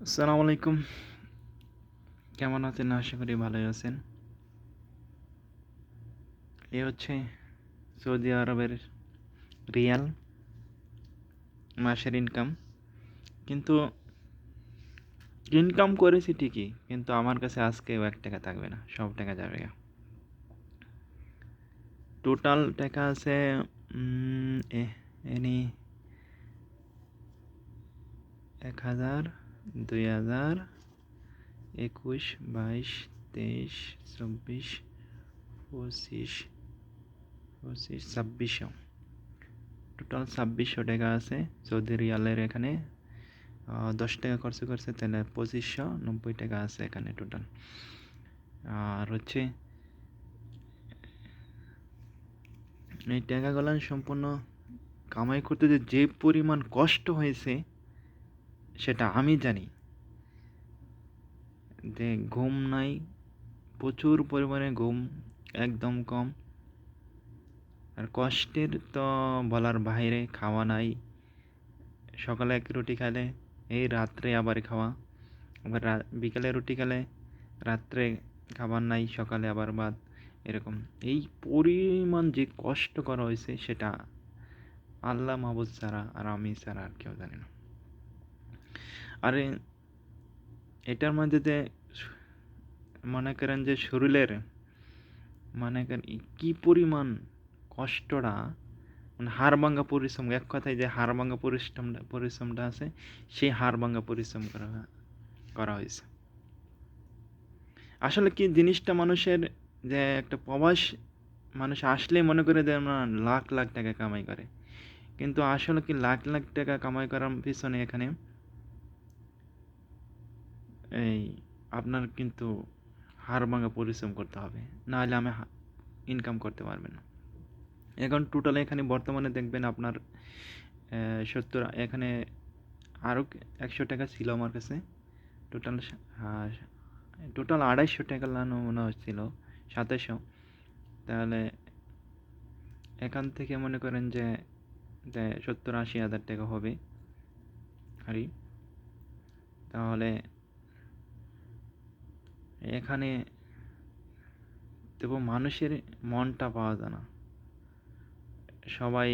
আসসালামু আলাইকুম। কেমন আছেন? আশা করি ভালোই আছেন। এই হচ্ছে সৌদি আরবের রিয়াল মাসের ইনকাম। কিন্তু ইনকাম করেছি ঠিকই, কিন্তু আমার কাছে আজকেও ১ টাকা থাকবে না, সব টাকা যাবে গা। টোটাল টাকা আছে এনি ১,০০০, ২,০০০, ২১, ২২, ২৩, ২৪, ২৫, ২৫, ২৬০০। টোটাল ২৬০০ টাকা আছে সৌদি রিয়ালের এখানে। ১০ টাকা খরচ করছে, তাহলে ২৫৯০ টাকা আছে এখানে টোটাল। আর হচ্ছে এই টাকাগুলো সম্পূর্ণ কামাই করতে যে পরিমাণ কষ্ট হয়েছে সেটা আমি জানি। যে ঘুম নাই, প্রচুর পরিমাণে ঘুম, একদম কম। আর কষ্টের তো বলার বাইরে। খাওয়া নাই, সকালে এক রুটি খেলে এই রাত্রে আবার খাওয়া, আবার বিকালে রুটি খেলে রাত্রে খাবার নাই, সকালে আবার ভাত, এরকম। এই পরিমাণ যে কষ্ট করা হয়েছে সেটা আল্লাহ মাহবুদ ছাড়া আর আমি ছাড়া আর কেউ জানে না। আরে এটার মধ্যে যে মনে করেন যে শরীরের, মনে করেন কি পরিমাণ কষ্টটা, মানে হাড় ভাঙা পরিশ্রম, এক কথায় যে হাড় ভাঙা পরিশ্রমটা আছে, সেই হাড় ভাঙা পরিশ্রম করা করা হয়েছে। আসলে কি জিনিসটা মানুষের, যে একটা প্রবাস মানুষ আসলেই মনে করে যে না লাখ লাখ টাকা কামাই করে, কিন্তু আসলে কি লাখ লাখ টাকা কামাই করার পিছনে এখানে এই আপনার কিন্তু হাড় ভাঙা পরিশ্রম করতে হবে, নাহলে আমি ইনকাম করতে পারবেন না। এখন টোটাল এখানে বর্তমানে দেখবেন আপনার ৭০, এখানে আরও ১০০ টাকা ছিল আমার কাছে। টোটাল টোটাল ২৫০ টাকা লানো মনে হচ্ছিল, ২৭০০। তাহলে এখান থেকে মনে করেন যে ৭০-৮০ হাজার টাকা হবে আরই। তাহলে এখানে তবু মানুষের মনটা পাওয়া যায় না। সবাই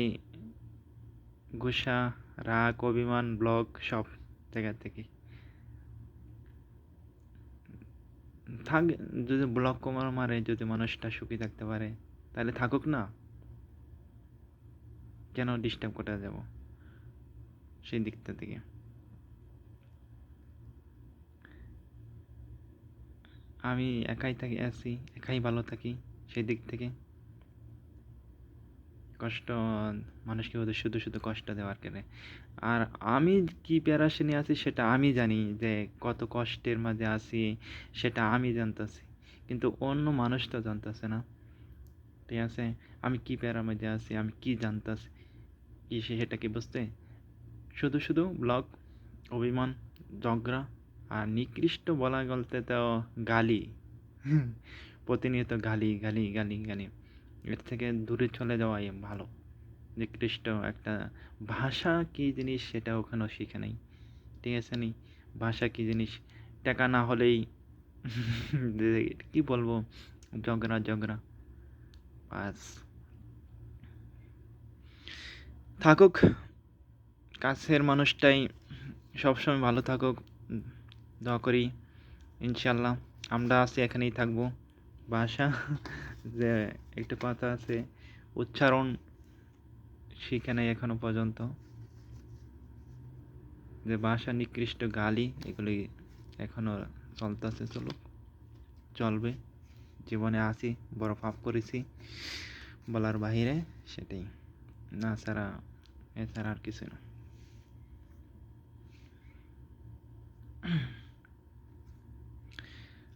গুসা, রাগ, অভিমান, ব্লক সব জায়গা থেকে থাক। যদি ব্লক কমার মারে, যদি মানুষটা সুখী থাকতে পারে তাহলে থাকুক না, কেন ডিস্টার্ব করতে যাব সেই দিকটা থেকে। আমি একাই থাকি, আছি একাই ভালো থাকি সেই দিক থেকে। কষ্ট মানুষকে ওদের শুধু শুধু কষ্ট দেওয়ার কেনে। আর আমি কি প্যারাশানি আছি সেটা আমি জানি, যে কত কষ্টের মাঝে আছি সেটা আমি জানতাছি, কিন্তু অন্য মানুষ তো জানতাছে না। ঠিক আছে, আমি কি প্যারার মধ্যে আছি, আমি কি জানতাছি, কি সেটা কি বুঝতে? শুধু শুধু ব্লগ, অভিমান, ঝগড়া, আর নিকৃষ্ট বলা বলতে তো গালি। প্রতিনিয়ত গালি গালি গালি গালি। এর থেকে দূরে চলে যাওয়াই ভালো। নিকৃষ্ট একটা ভাষা কি জিনিস সেটা ওখানেও শিখে নেই। ঠিক আছে নি, ভাষা কি জিনিস, টাকা না হলেই কি বলবো, ঝগড়া ঝগড়া, বাস। থাকুক, কাছের মানুষটাই সবসময় ভালো থাকুক, দোয়া করি। ইনশাল্লাহ আমরা আছি, এখানেই থাকবো। ভাষা যে একটা কথা আছে, উচ্চারণ শিখে নেই এখনো পর্যন্ত। যে ভাষা নিকৃষ্ট গালি, এগুলি এখনো চলতেছে, চলুক, চলবে। জীবনে আছি, বড় পাপ করেছি বলার বাহিরে, সেটাই। না ছাড়া, এছাড়া আর কিছু না।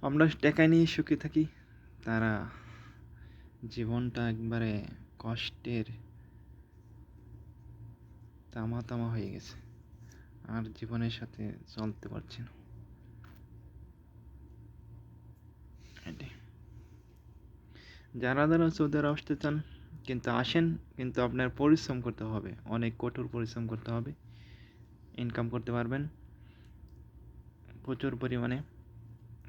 আমরা টাকা নিয়ে সুখী থাকি, তারা জীবনটা একবারে কষ্টের তামা তামা হয়ে গেছে, আর জীবনের সাথে চলতে পারছি না। এটাই। যারা যারা সৌদি আরব আসতে চান কিন্তু আসেন, কিন্তু আপনার পরিশ্রম করতে হবে, অনেক কঠোর পরিশ্রম করতে হবে, ইনকাম করতে পারবেন। প্রচুর পরিমাণে,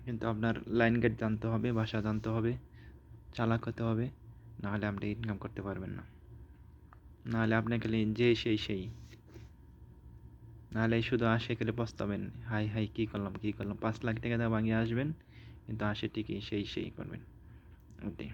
কিন্তু আপনার লাইন গেট জানতে হবে, ভাষা জানতে হবে, চালাক হতে হবে, নাহলে আপনি ইনকাম করতে পারবেন না। নাহলে আপনি খালি যে সেই নাহলে শুধু আসে গেলে পস্তাবেন, হাই হাই কী করলাম 5 লাখ টাকা দিয়ে ভাঙিয়ে আসবেন, কিন্তু আসে ঠিকই সেই করবেন ওটাই।